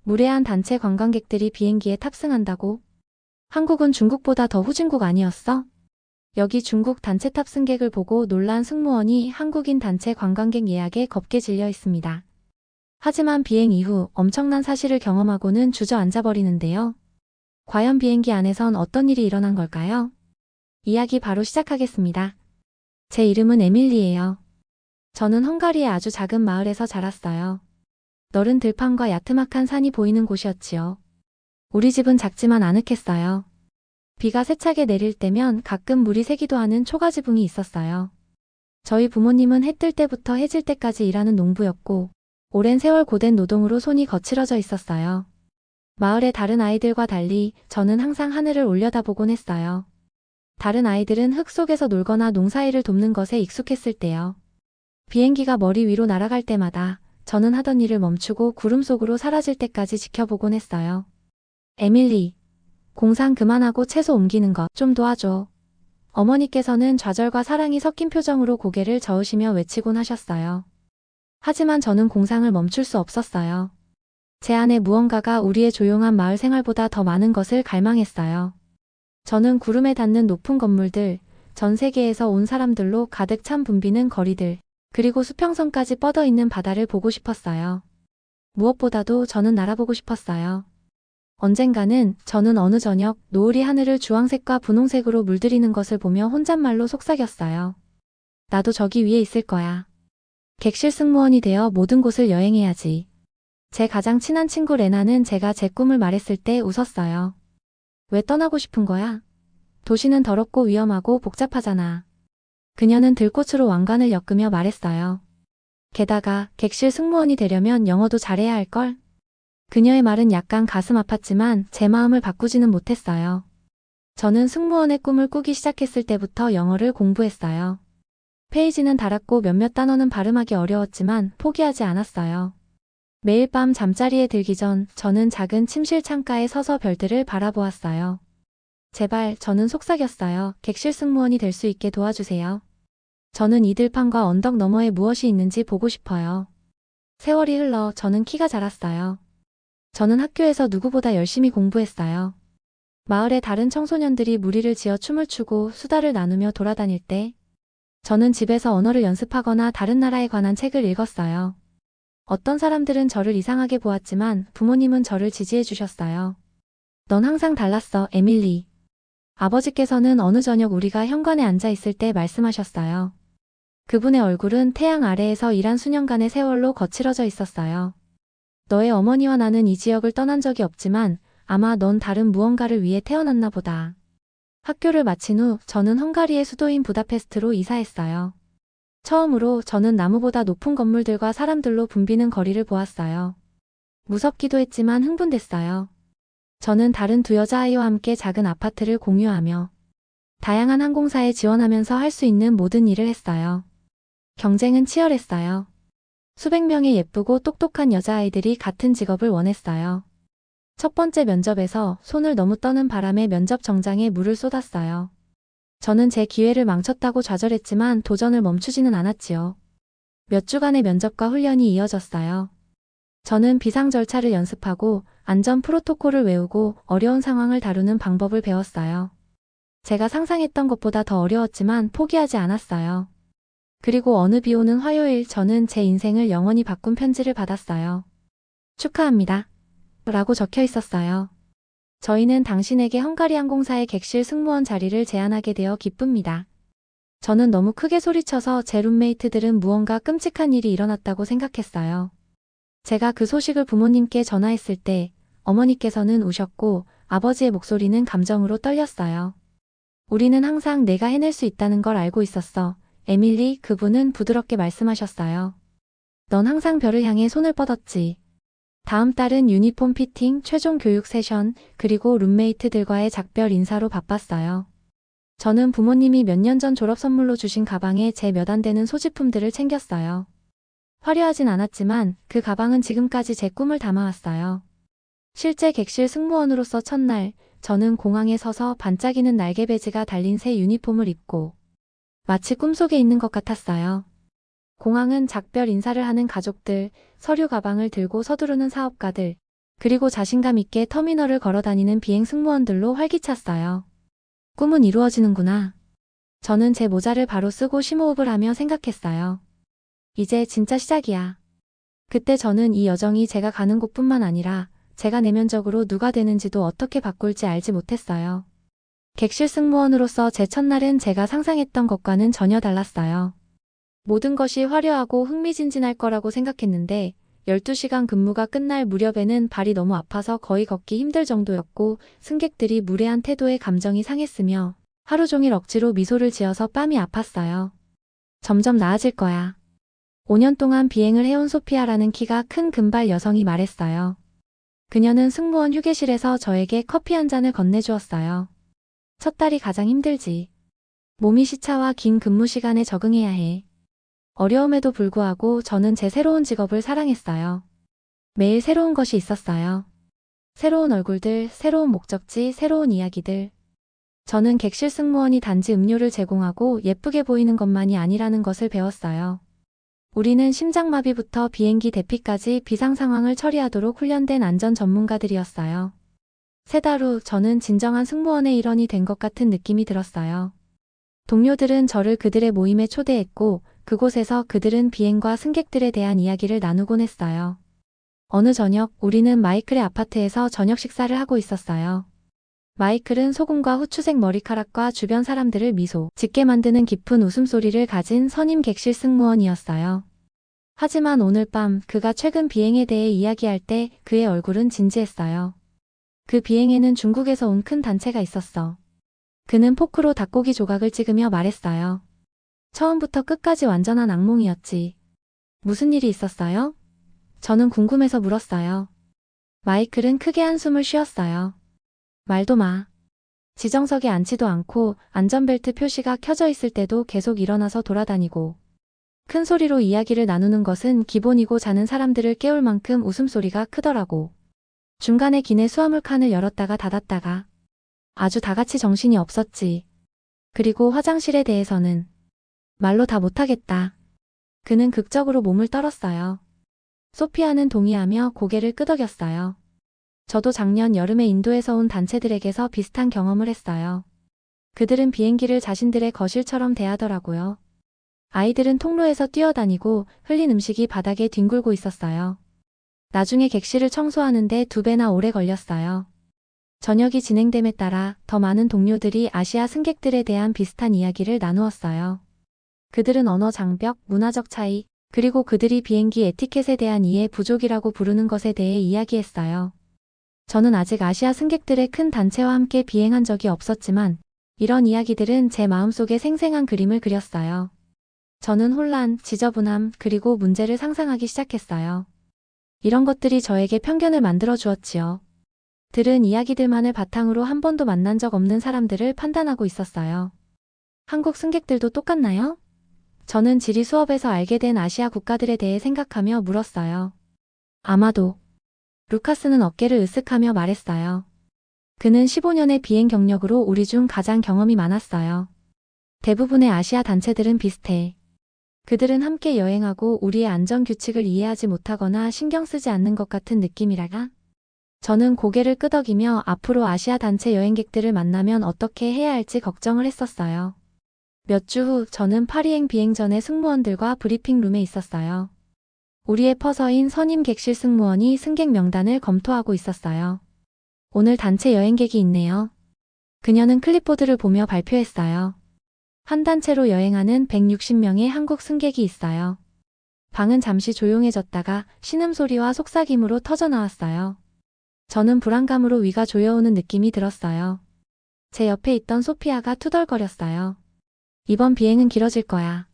무례한 단체 관광객들이 비행기에 탑승한다고? 한국은 중국보다 더 후진국 아니었어? 여기 중국 단체 탑승객을 보고 놀란 승무원이 한국인 단체 관광객 예약에 겁게 질려 있습니다. 하지만 비행 이후 엄청난 사실을 경험하고는 주저앉아 버리는데요. 과연 비행기 안에선 어떤 일이 일어난 걸까요? 이야기 바로 시작하겠습니다. 제 이름은 에밀리예요. 저는 헝가리의 아주 작은 마을에서 자랐어요. 너른 들판과 야트막한 산이 보이는 곳이었지요. 우리 집은 작지만 아늑했어요. 비가 세차게 내릴 때면 가끔 물이 새기도 하는 초가지붕이 있었어요. 저희 부모님은 해 뜰 때부터 해질 때까지 일하는 농부였고 오랜 세월 고된 노동으로 손이 거칠어져 있었어요. 마을의 다른 아이들과 달리 저는 항상 하늘을 올려다보곤 했어요. 다른 아이들은 흙 속에서 놀거나 농사일을 돕는 것에 익숙했을 때요. 비행기가 머리 위로 날아갈 때마다 저는 하던 일을 멈추고 구름 속으로 사라질 때까지 지켜보곤 했어요. 에밀리, 공상 그만하고 채소 옮기는 것 좀 도와줘. 어머니께서는 좌절과 사랑이 섞인 표정으로 고개를 저으시며 외치곤 하셨어요. 하지만 저는 공상을 멈출 수 없었어요. 제 안에 무언가가 우리의 조용한 마을 생활보다 더 많은 것을 갈망했어요. 저는 구름에 닿는 높은 건물들, 전 세계에서 온 사람들로 가득 찬 붐비는 거리들, 그리고 수평선까지 뻗어 있는 바다를 보고 싶었어요. 무엇보다도 저는 날아보고 싶었어요. 언젠가는 저는 어느 저녁 노을이 하늘을 주황색과 분홍색으로 물들이는 것을 보며 혼잣말로 속삭였어요. 나도 저기 위에 있을 거야. 객실 승무원이 되어 모든 곳을 여행해야지. 제 가장 친한 친구 레나는 제가 제 꿈을 말했을 때 웃었어요. 왜 떠나고 싶은 거야? 도시는 더럽고 위험하고 복잡하잖아. 그녀는 들꽃으로 왕관을 엮으며 말했어요. 게다가 객실 승무원이 되려면 영어도 잘해야 할걸? 그녀의 말은 약간 가슴 아팠지만 제 마음을 바꾸지는 못했어요. 저는 승무원의 꿈을 꾸기 시작했을 때부터 영어를 공부했어요. 페이지는 달았고 몇몇 단어는 발음하기 어려웠지만 포기하지 않았어요. 매일 밤 잠자리에 들기 전 저는 작은 침실 창가에 서서 별들을 바라보았어요. 제발, 저는 속삭였어요. 객실 승무원이 될 수 있게 도와주세요. 저는 이 들판과 언덕 너머에 무엇이 있는지 보고 싶어요. 세월이 흘러 저는 키가 자랐어요. 저는 학교에서 누구보다 열심히 공부했어요. 마을의 다른 청소년들이 무리를 지어 춤을 추고 수다를 나누며 돌아다닐 때 저는 집에서 언어를 연습하거나 다른 나라에 관한 책을 읽었어요. 어떤 사람들은 저를 이상하게 보았지만 부모님은 저를 지지해 주셨어요. 넌 항상 달랐어, 에밀리. 아버지께서는 어느 저녁 우리가 현관에 앉아 있을 때 말씀하셨어요. 그분의 얼굴은 태양 아래에서 일한 수년간의 세월로 거칠어져 있었어요. 너의 어머니와 나는 이 지역을 떠난 적이 없지만 아마 넌 다른 무언가를 위해 태어났나 보다. 학교를 마친 후 저는 헝가리의 수도인 부다페스트로 이사했어요. 처음으로 저는 나무보다 높은 건물들과 사람들로 붐비는 거리를 보았어요. 무섭기도 했지만 흥분됐어요. 저는 다른 두 여자아이와 함께 작은 아파트를 공유하며 다양한 항공사에 지원하면서 할 수 있는 모든 일을 했어요. 경쟁은 치열했어요. 수백 명의 예쁘고 똑똑한 여자아이들이 같은 직업을 원했어요. 첫 번째 면접에서 손을 너무 떠는 바람에 면접 정장에 물을 쏟았어요. 저는 제 기회를 망쳤다고 좌절했지만 도전을 멈추지는 않았지요. 몇 주간의 면접과 훈련이 이어졌어요. 저는 비상 절차를 연습하고 안전 프로토콜을 외우고 어려운 상황을 다루는 방법을 배웠어요. 제가 상상했던 것보다 더 어려웠지만 포기하지 않았어요. 그리고 어느 비 오는 화요일 저는 제 인생을 영원히 바꾼 편지를 받았어요. 축하합니다. 라고 적혀 있었어요. 저희는 당신에게 헝가리 항공사의 객실 승무원 자리를 제안하게 되어 기쁩니다. 저는 너무 크게 소리쳐서 제 룸메이트들은 무언가 끔찍한 일이 일어났다고 생각했어요. 제가 그 소식을 부모님께 전화했을 때 어머니께서는 우셨고 아버지의 목소리는 감정으로 떨렸어요. 우리는 항상 내가 해낼 수 있다는 걸 알고 있었어. 에밀리, 그분은 부드럽게 말씀하셨어요. 넌 항상 별을 향해 손을 뻗었지. 다음 달은 유니폼 피팅, 최종 교육 세션, 그리고 룸메이트들과의 작별 인사로 바빴어요. 저는 부모님이 몇 년 전 졸업 선물로 주신 가방에 제 몇 안 되는 소지품들을 챙겼어요. 화려하진 않았지만 그 가방은 지금까지 제 꿈을 담아왔어요. 실제 객실 승무원으로서 첫날, 저는 공항에 서서 반짝이는 날개 배지가 달린 새 유니폼을 입고 마치 꿈속에 있는 것 같았어요. 공항은 작별 인사를 하는 가족들, 서류 가방을 들고 서두르는 사업가들, 그리고 자신감 있게 터미널을 걸어다니는 비행 승무원들로 활기찼어요. 꿈은 이루어지는구나. 저는 제 모자를 바로 쓰고 심호흡을 하며 생각했어요. 이제 진짜 시작이야. 그때 저는 이 여정이 제가 가는 곳뿐만 아니라 제가 내면적으로 누가 되는지도 어떻게 바꿀지 알지 못했어요. 객실 승무원으로서 제 첫날은 제가 상상했던 것과는 전혀 달랐어요. 모든 것이 화려하고 흥미진진할 거라고 생각했는데 12시간 근무가 끝날 무렵에는 발이 너무 아파서 거의 걷기 힘들 정도였고 승객들이 무례한 태도에 감정이 상했으며 하루 종일 억지로 미소를 지어서 뺨이 아팠어요. 점점 나아질 거야. 5년 동안 비행을 해온 소피아라는 키가 큰 금발 여성이 말했어요. 그녀는 승무원 휴게실에서 저에게 커피 한 잔을 건네주었어요. 첫 달이 가장 힘들지. 몸이 시차와 긴 근무 시간에 적응해야 해. 어려움에도 불구하고 저는 제 새로운 직업을 사랑했어요. 매일 새로운 것이 있었어요. 새로운 얼굴들, 새로운 목적지, 새로운 이야기들. 저는 객실 승무원이 단지 음료를 제공하고 예쁘게 보이는 것만이 아니라는 것을 배웠어요. 우리는 심장마비부터 비행기 대피까지 비상 상황을 처리하도록 훈련된 안전 전문가들이었어요. 3달 후 저는 진정한 승무원의 일원이 된 것 같은 느낌이 들었어요. 동료들은 저를 그들의 모임에 초대했고 그곳에서 그들은 비행과 승객들에 대한 이야기를 나누곤 했어요. 어느 저녁 우리는 마이클의 아파트에서 저녁 식사를 하고 있었어요. 마이클은 소금과 후추색 머리카락과 주변 사람들을 미소 짓게 만드는 깊은 웃음소리를 가진 선임 객실 승무원이었어요. 하지만 오늘 밤 그가 최근 비행에 대해 이야기할 때 그의 얼굴은 진지했어요. 그 비행에는 중국에서 온 큰 단체가 있었어. 그는 포크로 닭고기 조각을 찍으며 말했어요. 처음부터 끝까지 완전한 악몽이었지. 무슨 일이 있었어요? 저는 궁금해서 물었어요. 마이클은 크게 한숨을 쉬었어요. 말도 마. 지정석에 앉지도 않고 안전벨트 표시가 켜져 있을 때도 계속 일어나서 돌아다니고 큰 소리로 이야기를 나누는 것은 기본이고 자는 사람들을 깨울 만큼 웃음소리가 크더라고. 중간에 기내 수화물 칸을 열었다가 닫았다가 아주 다같이 정신이 없었지. 그리고 화장실에 대해서는 말로 다 못하겠다. 그는 극적으로 몸을 떨었어요. 소피아는 동의하며 고개를 끄덕였어요. 저도 작년 여름에 인도에서 온 단체들에게서 비슷한 경험을 했어요. 그들은 비행기를 자신들의 거실처럼 대하더라고요. 아이들은 통로에서 뛰어다니고 흘린 음식이 바닥에 뒹굴고 있었어요. 나중에 객실을 청소하는데 2배나 오래 걸렸어요. 저녁이 진행됨에 따라 더 많은 동료들이 아시아 승객들에 대한 비슷한 이야기를 나누었어요. 그들은 언어 장벽, 문화적 차이, 그리고 그들이 비행기 에티켓에 대한 이해 부족이라고 부르는 것에 대해 이야기했어요. 저는 아직 아시아 승객들의 큰 단체와 함께 비행한 적이 없었지만 이런 이야기들은 제 마음속에 생생한 그림을 그렸어요. 저는 혼란, 지저분함, 그리고 문제를 상상하기 시작했어요. 이런 것들이 저에게 편견을 만들어 주었지요. 들은 이야기들만을 바탕으로 한 번도 만난 적 없는 사람들을 판단하고 있었어요. 한국 승객들도 똑같나요? 저는 지리 수업에서 알게 된 아시아 국가들에 대해 생각하며 물었어요. 아마도. 루카스는 어깨를 으쓱하며 말했어요. 그는 15년의 비행 경력으로 우리 중 가장 경험이 많았어요. 대부분의 아시아 단체들은 비슷해. 그들은 함께 여행하고 우리의 안전 규칙을 이해하지 못하거나 신경 쓰지 않는 것 같은 느낌이랄까? 저는 고개를 끄덕이며 앞으로 아시아 단체 여행객들을 만나면 어떻게 해야 할지 걱정을 했었어요. 몇 주 후 저는 파리행 비행 전에 승무원들과 브리핑룸에 있었어요. 우리의 퍼서인 선임 객실 승무원이 승객 명단을 검토하고 있었어요. 오늘 단체 여행객이 있네요. 그녀는 클립보드를 보며 발표했어요. 한 단체로 여행하는 160명의 한국 승객이 있어요. 방은 잠시 조용해졌다가 신음소리와 속삭임으로 터져나왔어요. 저는 불안감으로 위가 조여오는 느낌이 들었어요. 제 옆에 있던 소피아가 투덜거렸어요. 이번 비행은 길어질 거야.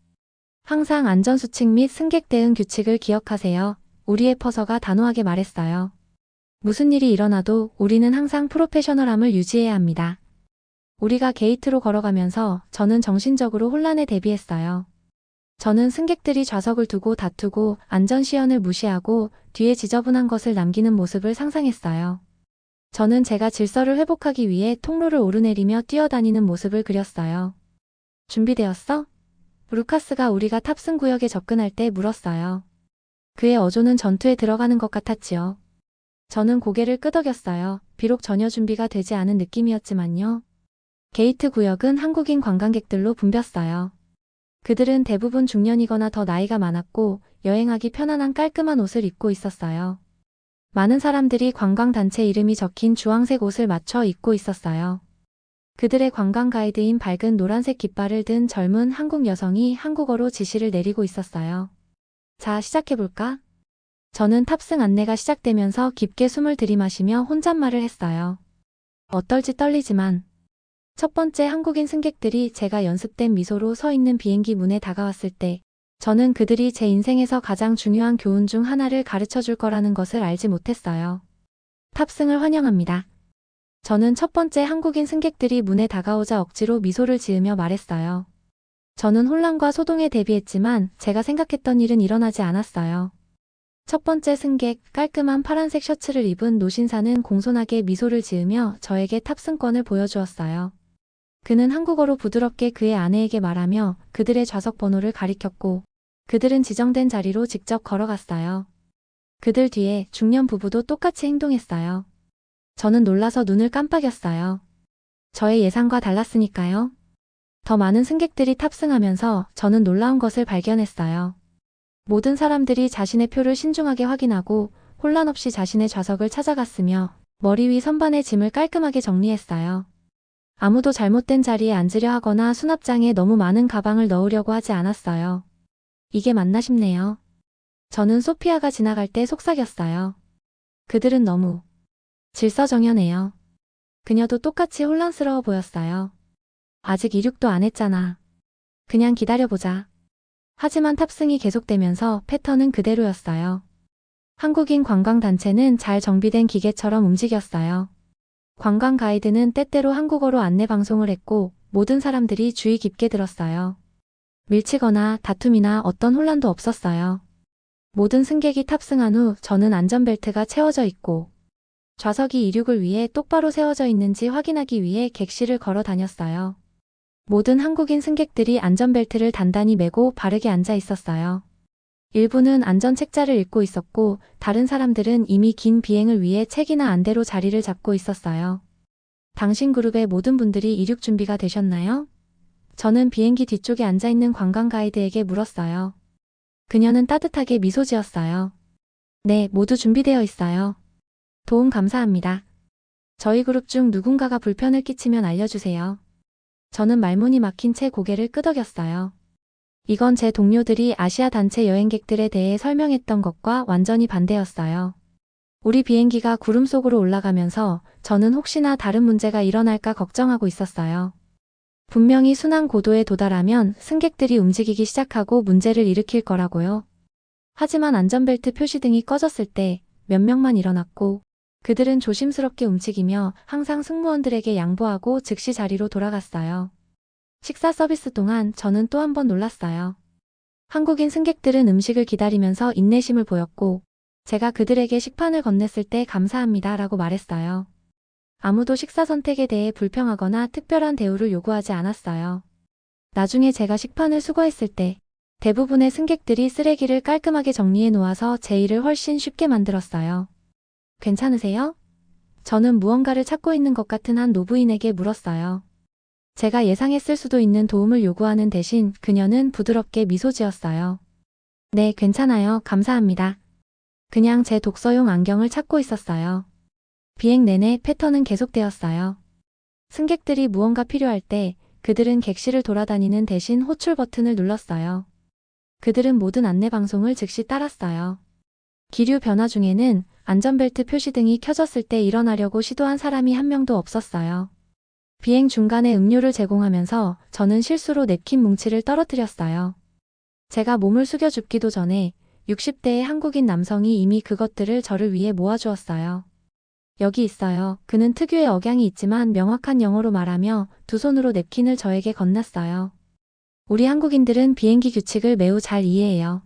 항상 안전수칙 및 승객 대응 규칙을 기억하세요. 우리의 퍼서가 단호하게 말했어요. 무슨 일이 일어나도 우리는 항상 프로페셔널함을 유지해야 합니다. 우리가 게이트로 걸어가면서 저는 정신적으로 혼란에 대비했어요. 저는 승객들이 좌석을 두고 다투고 안전시연을 무시하고 뒤에 지저분한 것을 남기는 모습을 상상했어요. 저는 제가 질서를 회복하기 위해 통로를 오르내리며 뛰어다니는 모습을 그렸어요. 준비되었어? 루카스가 우리가 탑승 구역에 접근할 때 물었어요. 그의 어조는 전투에 들어가는 것 같았지요. 저는 고개를 끄덕였어요. 비록 전혀 준비가 되지 않은 느낌이었지만요. 게이트 구역은 한국인 관광객들로 붐볐어요. 그들은 대부분 중년이거나 더 나이가 많았고 여행하기 편안한 깔끔한 옷을 입고 있었어요. 많은 사람들이 관광단체 이름이 적힌 주황색 옷을 맞춰 입고 있었어요. 그들의 관광 가이드인 밝은 노란색 깃발을 든 젊은 한국 여성이 한국어로 지시를 내리고 있었어요. 자, 시작해볼까? 저는 탑승 안내가 시작되면서 깊게 숨을 들이마시며 혼잣말을 했어요. 어떨지 떨리지만 첫 번째 한국인 승객들이 제가 연습된 미소로 서 있는 비행기 문에 다가왔을 때 저는 그들이 제 인생에서 가장 중요한 교훈 중 하나를 가르쳐 줄 거라는 것을 알지 못했어요. 탑승을 환영합니다. 저는 첫 번째 한국인 승객들이 문에 다가오자 억지로 미소를 지으며 말했어요. 저는 혼란과 소동에 대비했지만 제가 생각했던 일은 일어나지 않았어요. 첫 번째 승객, 깔끔한 파란색 셔츠를 입은 노신사는 공손하게 미소를 지으며 저에게 탑승권을 보여주었어요. 그는 한국어로 부드럽게 그의 아내에게 말하며 그들의 좌석 번호를 가리켰고 그들은 지정된 자리로 직접 걸어갔어요. 그들 뒤에 중년 부부도 똑같이 행동했어요. 저는 놀라서 눈을 깜빡였어요. 저의 예상과 달랐으니까요. 더 많은 승객들이 탑승하면서 저는 놀라운 것을 발견했어요. 모든 사람들이 자신의 표를 신중하게 확인하고 혼란 없이 자신의 좌석을 찾아갔으며 머리 위 선반의 짐을 깔끔하게 정리했어요. 아무도 잘못된 자리에 앉으려 하거나 수납장에 너무 많은 가방을 넣으려고 하지 않았어요. 이게 맞나 싶네요. 저는 소피아가 지나갈 때 속삭였어요. 그들은 너무 질서정연해요. 그녀도 똑같이 혼란스러워 보였어요. 아직 이륙도 안 했잖아. 그냥 기다려보자. 하지만 탑승이 계속되면서 패턴은 그대로였어요. 한국인 관광단체는 잘 정비된 기계처럼 움직였어요. 관광 가이드는 때때로 한국어로 안내 방송을 했고 모든 사람들이 주의 깊게 들었어요. 밀치거나 다툼이나 어떤 혼란도 없었어요. 모든 승객이 탑승한 후 저는 안전벨트가 채워져 있고 좌석이 이륙을 위해 똑바로 세워져 있는지 확인하기 위해 객실을 걸어 다녔어요. 모든 한국인 승객들이 안전벨트를 단단히 매고 바르게 앉아 있었어요. 일부는 안전 책자를 읽고 있었고 다른 사람들은 이미 긴 비행을 위해 책이나 안대로 자리를 잡고 있었어요. 당신 그룹의 모든 분들이 이륙 준비가 되셨나요? 저는 비행기 뒤쪽에 앉아있는 관광 가이드에게 물었어요. 그녀는 따뜻하게 미소 지었어요. 네, 모두 준비되어 있어요. 도움 감사합니다. 저희 그룹 중 누군가가 불편을 끼치면 알려주세요. 저는 말문이 막힌 채 고개를 끄덕였어요. 이건 제 동료들이 아시아 단체 여행객들에 대해 설명했던 것과 완전히 반대였어요. 우리 비행기가 구름 속으로 올라가면서 저는 혹시나 다른 문제가 일어날까 걱정하고 있었어요. 분명히 순항 고도에 도달하면 승객들이 움직이기 시작하고 문제를 일으킬 거라고요. 하지만 안전벨트 표시등이 꺼졌을 때 몇 명만 일어났고 그들은 조심스럽게 움직이며 항상 승무원들에게 양보하고 즉시 자리로 돌아갔어요. 식사 서비스 동안 저는 또 한 번 놀랐어요. 한국인 승객들은 음식을 기다리면서 인내심을 보였고 제가 그들에게 식판을 건넸을 때 감사합니다 라고 말했어요. 아무도 식사 선택에 대해 불평하거나 특별한 대우를 요구하지 않았어요. 나중에 제가 식판을 수거했을 때 대부분의 승객들이 쓰레기를 깔끔하게 정리해 놓아서 제 일을 훨씬 쉽게 만들었어요. 괜찮으세요? 저는 무언가를 찾고 있는 것 같은 한 노부인에게 물었어요. 제가 예상했을 수도 있는 도움을 요구하는 대신 그녀는 부드럽게 미소 지었어요. 네, 괜찮아요. 감사합니다. 그냥 제 독서용 안경을 찾고 있었어요. 비행 내내 패턴은 계속되었어요. 승객들이 무언가 필요할 때 그들은 객실을 돌아다니는 대신 호출 버튼을 눌렀어요. 그들은 모든 안내 방송을 즉시 따랐어요. 기류 변화 중에는 안전벨트 표시등이 켜졌을 때 일어나려고 시도한 사람이 한 명도 없었어요. 비행 중간에 음료를 제공하면서 저는 실수로 냅킨 뭉치를 떨어뜨렸어요. 제가 몸을 숙여 줍기도 전에 60대의 한국인 남성이 이미 그것들을 저를 위해 모아주었어요. 여기 있어요. 그는 특유의 억양이 있지만 명확한 영어로 말하며 두 손으로 냅킨을 저에게 건넸어요. 우리 한국인들은 비행기 규칙을 매우 잘 이해해요.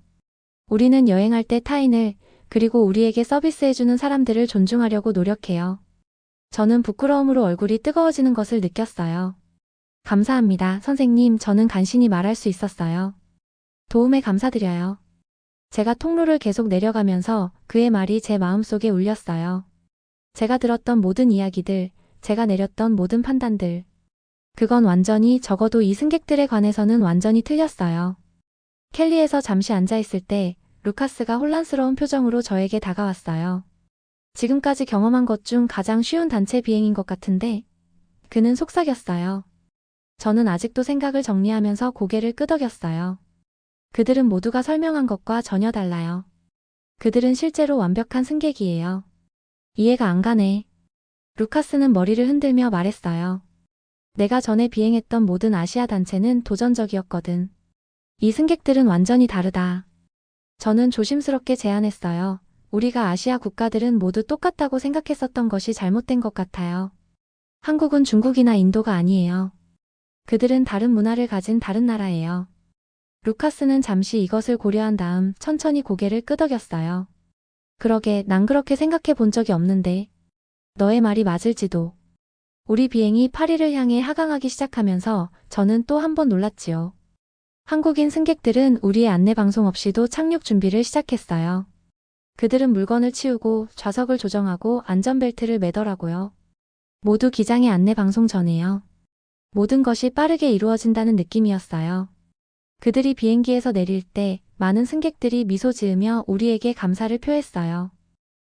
우리는 여행할 때 타인을 그리고 우리에게 서비스해주는 사람들을 존중하려고 노력해요. 저는 부끄러움으로 얼굴이 뜨거워지는 것을 느꼈어요. 감사합니다, 선생님. 저는 간신히 말할 수 있었어요. 도움에 감사드려요. 제가 통로를 계속 내려가면서 그의 말이 제 마음속에 울렸어요. 제가 들었던 모든 이야기들, 제가 내렸던 모든 판단들. 그건 완전히, 적어도 이 승객들에 관해서는 완전히 틀렸어요. 켈리에서 잠시 앉아있을 때 루카스가 혼란스러운 표정으로 저에게 다가왔어요. 지금까지 경험한 것 중 가장 쉬운 단체 비행인 것 같은데 그는 속삭였어요. 저는 아직도 생각을 정리하면서 고개를 끄덕였어요. 그들은 모두가 설명한 것과 전혀 달라요. 그들은 실제로 완벽한 승객이에요. 이해가 안 가네. 루카스는 머리를 흔들며 말했어요. 내가 전에 비행했던 모든 아시아 단체는 도전적이었거든. 이 승객들은 완전히 다르다. 저는 조심스럽게 제안했어요. 우리가 아시아 국가들은 모두 똑같다고 생각했었던 것이 잘못된 것 같아요. 한국은 중국이나 인도가 아니에요. 그들은 다른 문화를 가진 다른 나라예요. 루카스는 잠시 이것을 고려한 다음 천천히 고개를 끄덕였어요. 그러게, 난 그렇게 생각해 본 적이 없는데. 너의 말이 맞을지도. 우리 비행이 파리를 향해 하강하기 시작하면서 저는 또 한 번 놀랐지요. 한국인 승객들은 우리의 안내방송 없이도 착륙 준비를 시작했어요. 그들은 물건을 치우고 좌석을 조정하고 안전벨트를 매더라고요. 모두 기장의 안내방송 전에요. 모든 것이 빠르게 이루어진다는 느낌이었어요. 그들이 비행기에서 내릴 때 많은 승객들이 미소 지으며 우리에게 감사를 표했어요.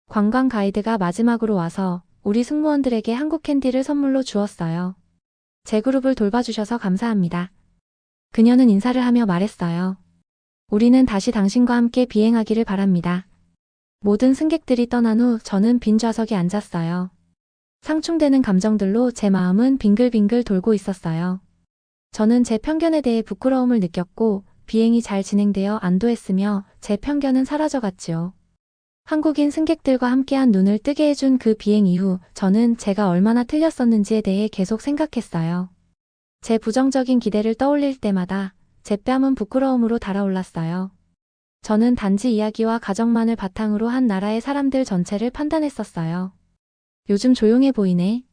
관광 가이드가 마지막으로 와서 우리 승무원들에게 한국 캔디를 선물로 주었어요. 제 그룹을 돌봐주셔서 감사합니다. 그녀는 인사를 하며 말했어요. 우리는 다시 당신과 함께 비행하기를 바랍니다. 모든 승객들이 떠난 후 저는 빈 좌석에 앉았어요. 상충되는 감정들로 제 마음은 빙글빙글 돌고 있었어요. 저는 제 편견에 대해 부끄러움을 느꼈고 비행이 잘 진행되어 안도했으며 제 편견은 사라져갔지요. 한국인 승객들과 함께한 눈을 뜨게 해준 그 비행 이후 저는 제가 얼마나 틀렸었는지에 대해 계속 생각했어요. 제 부정적인 기대를 떠올릴 때마다 제 뺨은 부끄러움으로 달아올랐어요. 저는 단지 이야기와 가정만을 바탕으로 한 나라의 사람들 전체를 판단했었어요. 요즘 조용해 보이네.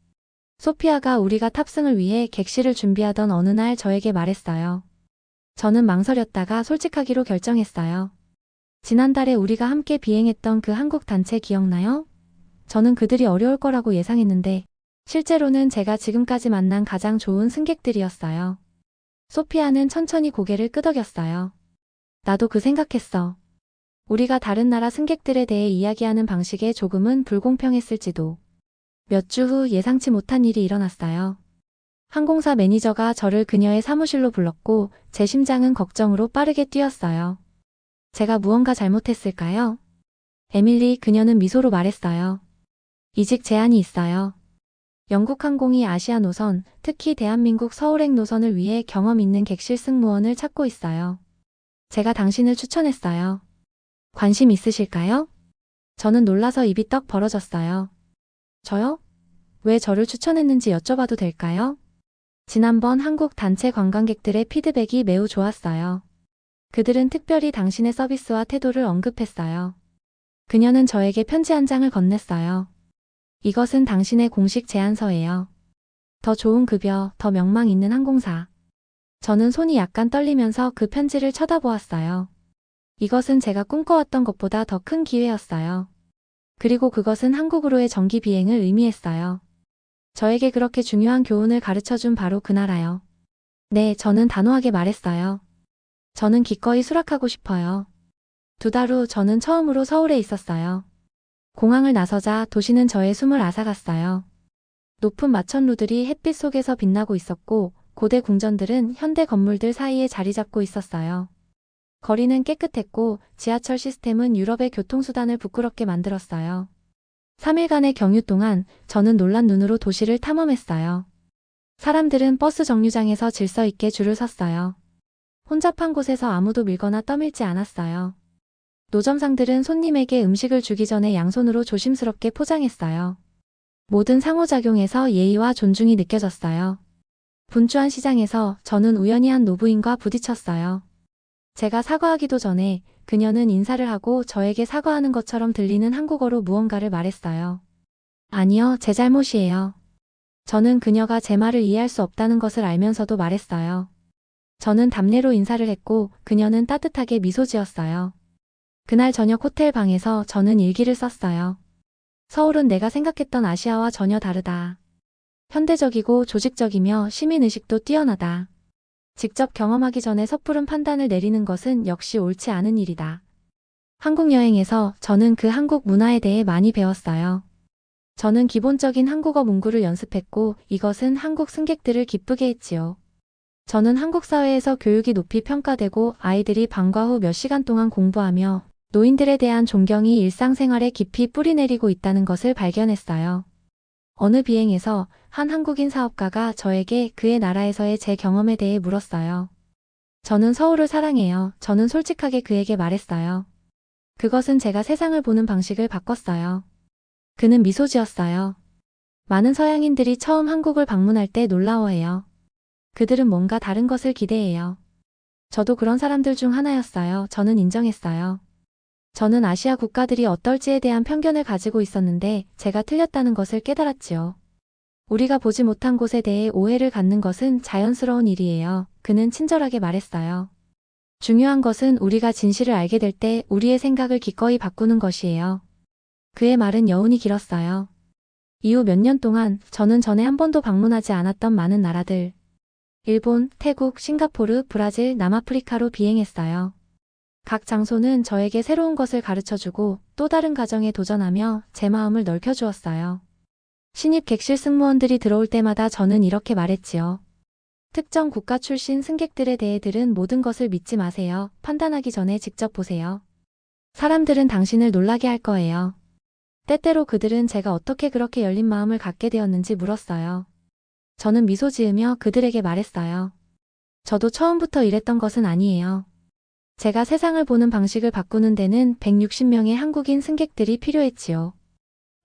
소피아가 우리가 탑승을 위해 객실을 준비하던 어느 날 저에게 말했어요. 저는 망설였다가 솔직하기로 결정했어요. 지난달에 우리가 함께 비행했던 그 한국 단체 기억나요? 저는 그들이 어려울 거라고 예상했는데 실제로는 제가 지금까지 만난 가장 좋은 승객들이었어요. 소피아는 천천히 고개를 끄덕였어요. 나도 그 생각했어. 우리가 다른 나라 승객들에 대해 이야기하는 방식에 조금은 불공평했을지도. 몇 주 후 예상치 못한 일이 일어났어요. 항공사 매니저가 저를 그녀의 사무실로 불렀고 제 심장은 걱정으로 빠르게 뛰었어요. 제가 무언가 잘못했을까요? 에밀리, 그녀는 미소로 말했어요. 이직 제안이 있어요. 영국항공이 아시아 노선, 특히 대한민국 서울행 노선을 위해 경험 있는 객실 승무원을 찾고 있어요. 제가 당신을 추천했어요. 관심 있으실까요? 저는 놀라서 입이 떡 벌어졌어요. 저요? 왜 저를 추천했는지 여쭤봐도 될까요? 지난번 한국 단체 관광객들의 피드백이 매우 좋았어요. 그들은 특별히 당신의 서비스와 태도를 언급했어요. 그녀는 저에게 편지 한 장을 건넸어요. 이것은 당신의 공식 제안서예요. 더 좋은 급여, 더 명망 있는 항공사. 저는 손이 약간 떨리면서 그 편지를 쳐다보았어요. 이것은 제가 꿈꿔왔던 것보다 더 큰 기회였어요. 그리고 그것은 한국으로의 정기 비행을 의미했어요. 저에게 그렇게 중요한 교훈을 가르쳐준 바로 그 나라요. 네, 저는 단호하게 말했어요. 저는 기꺼이 수락하고 싶어요. 2달 후 저는 처음으로 서울에 있었어요. 공항을 나서자 도시는 저의 숨을 앗아갔어요. 높은 마천루들이 햇빛 속에서 빛나고 있었고 고대 궁전들은 현대 건물들 사이에 자리 잡고 있었어요. 거리는 깨끗했고 지하철 시스템은 유럽의 교통수단을 부끄럽게 만들었어요. 3일간의 경유 동안 저는 놀란 눈으로 도시를 탐험했어요. 사람들은 버스 정류장에서 질서 있게 줄을 섰어요. 혼잡한 곳에서 아무도 밀거나 떠밀지 않았어요. 노점상들은 손님에게 음식을 주기 전에 양손으로 조심스럽게 포장했어요. 모든 상호작용에서 예의와 존중이 느껴졌어요. 분주한 시장에서 저는 우연히 한 노부인과 부딪혔어요. 제가 사과하기도 전에 그녀는 인사를 하고 저에게 사과하는 것처럼 들리는 한국어로 무언가를 말했어요. 아니요, 제 잘못이에요. 저는 그녀가 제 말을 이해할 수 없다는 것을 알면서도 말했어요. 저는 답례로 인사를 했고 그녀는 따뜻하게 미소 지었어요. 그날 저녁 호텔 방에서 저는 일기를 썼어요. 서울은 내가 생각했던 아시아와 전혀 다르다. 현대적이고 조직적이며 시민의식도 뛰어나다. 직접 경험하기 전에 섣부른 판단을 내리는 것은 역시 옳지 않은 일이다. 한국 여행에서 저는 그 한국 문화에 대해 많이 배웠어요. 저는 기본적인 한국어 문구를 연습했고 이것은 한국 승객들을 기쁘게 했지요. 저는 한국 사회에서 교육이 높이 평가되고 아이들이 방과 후 몇 시간 동안 공부하며 노인들에 대한 존경이 일상생활에 깊이 뿌리내리고 있다는 것을 발견했어요. 어느 비행에서 한 한국인 사업가가 저에게 그의 나라에서의 제 경험에 대해 물었어요. 저는 서울을 사랑해요. 저는 솔직하게 그에게 말했어요. 그것은 제가 세상을 보는 방식을 바꿨어요. 그는 미소 지었어요. 많은 서양인들이 처음 한국을 방문할 때 놀라워해요. 그들은 뭔가 다른 것을 기대해요. 저도 그런 사람들 중 하나였어요. 저는 인정했어요. 저는 아시아 국가들이 어떨지에 대한 편견을 가지고 있었는데 제가 틀렸다는 것을 깨달았지요. 우리가 보지 못한 곳에 대해 오해를 갖는 것은 자연스러운 일이에요. 그는 친절하게 말했어요. 중요한 것은 우리가 진실을 알게 될 때 우리의 생각을 기꺼이 바꾸는 것이에요. 그의 말은 여운이 길었어요. 이후 몇 년 동안 저는 전에 한 번도 방문하지 않았던 많은 나라들, 일본, 태국, 싱가포르, 브라질, 남아프리카로 비행했어요. 각 장소는 저에게 새로운 것을 가르쳐주고 또 다른 가정에 도전하며 제 마음을 넓혀주었어요. 신입 객실 승무원들이 들어올 때마다 저는 이렇게 말했지요. 특정 국가 출신 승객들에 대해 들은 모든 것을 믿지 마세요. 판단하기 전에 직접 보세요. 사람들은 당신을 놀라게 할 거예요. 때때로 그들은 제가 어떻게 그렇게 열린 마음을 갖게 되었는지 물었어요. 저는 미소 지으며 그들에게 말했어요. 저도 처음부터 이랬던 것은 아니에요. 제가 세상을 보는 방식을 바꾸는 데는 160명의 한국인 승객들이 필요했지요.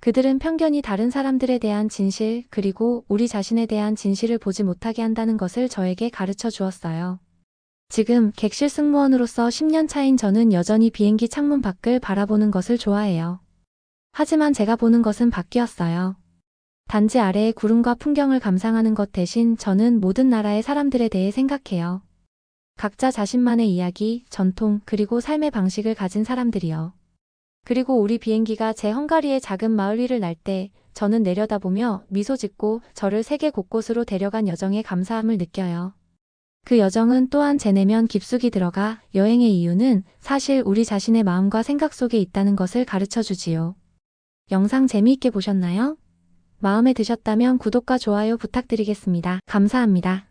그들은 편견이 다른 사람들에 대한 진실 그리고 우리 자신에 대한 진실을 보지 못하게 한다는 것을 저에게 가르쳐 주었어요. 지금 객실 승무원으로서 10년 차인 저는 여전히 비행기 창문 밖을 바라보는 것을 좋아해요. 하지만 제가 보는 것은 바뀌었어요. 단지 아래의 구름과 풍경을 감상하는 것 대신 저는 모든 나라의 사람들에 대해 생각해요. 각자 자신만의 이야기, 전통, 그리고 삶의 방식을 가진 사람들이요. 그리고 우리 비행기가 제 헝가리의 작은 마을 위를 날 때 저는 내려다보며 미소 짓고 저를 세계 곳곳으로 데려간 여정에 감사함을 느껴요. 그 여정은 또한 제 내면 깊숙이 들어가 여행의 이유는 사실 우리 자신의 마음과 생각 속에 있다는 것을 가르쳐 주지요. 영상 재미있게 보셨나요? 마음에 드셨다면 구독과 좋아요 부탁드리겠습니다. 감사합니다.